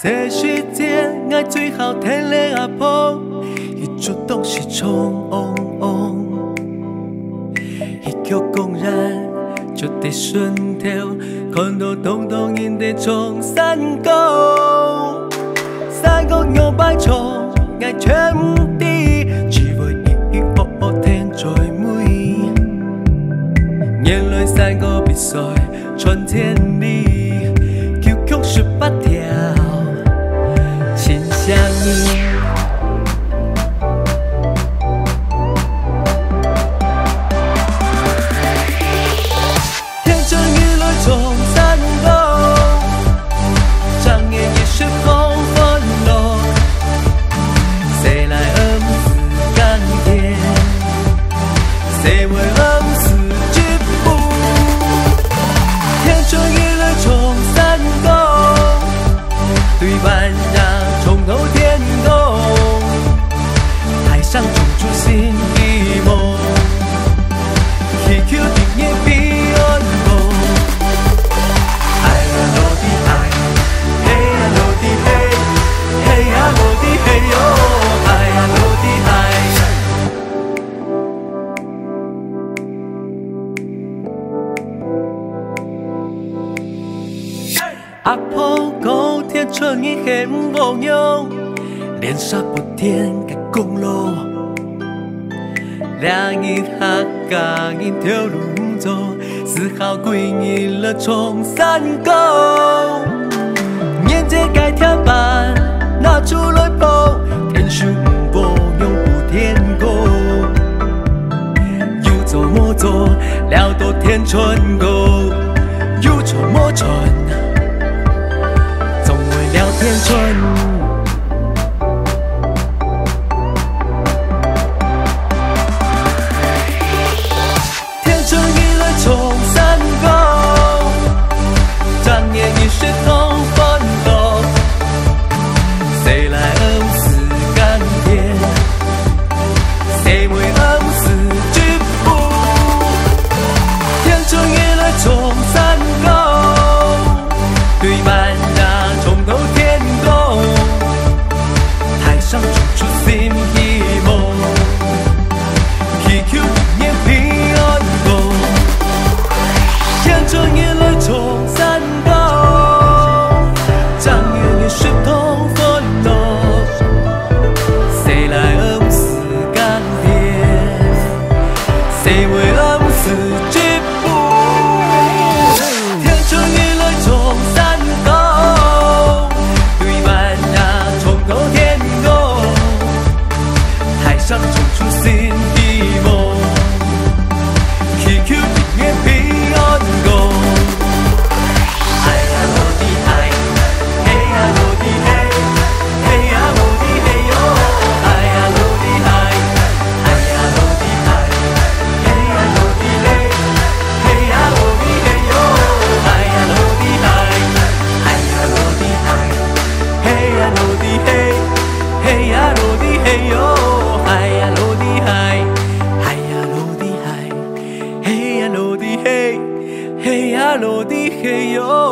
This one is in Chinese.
这世界爱最后天的阿婆，伊主动是冲嗡嗡，一曲公然就得顺条，看到东东因在冲山沟，山沟牛排冲爱全地，只为伊哦哦天最美，眼泪山沟比赛传千里，曲曲18条。 想你，天真雨来冲山沟，长夜已是空昏落，谁来恩赐甘甜？谁为恩赐之福？天真雨来冲山沟，对半让。 从头天空，台上冲出新的梦，祈求定也比安梦。爱呀落地爱，嘿呀落地嘿，嘿呀落地嘿哟，爱呀落地爱。阿婆高铁春意很无用，连杀不甜的公路，两日下岗因条路走，思考归你了冲山沟，眼界该跳板拿出来跑，天书不用不天狗，有走莫走，了多天春沟，有愁莫春。 天春，天春已来冲山沟，长夜已是空昏落，谁来恩赐甘甜？谁为恩赐之福？天春已来冲山沟，对半让从头天。 上冲出新希望，祈求年平安过。天真夜来冲山沟，长夜也是痛昏落。谁来恩赐甘甜？谁为恩赐之福？天真夜来冲山沟，对半让从头天。 上冲出新的梦，祈求一年平安过。爱呀落地爱，嘿呀落地嘿，嘿呀落地嘿哟，爱呀落地爱，爱呀落地爱，嘿呀落地嘿，嘿呀落地嘿哟，爱呀落地爱，爱呀落地爱，嘿呀落地嘿，嘿呀落地嘿哟。 哎呀，落地嗨，哎呀，落地嗨，嘿呀，落地嘿，嘿呀，落地嘿哟。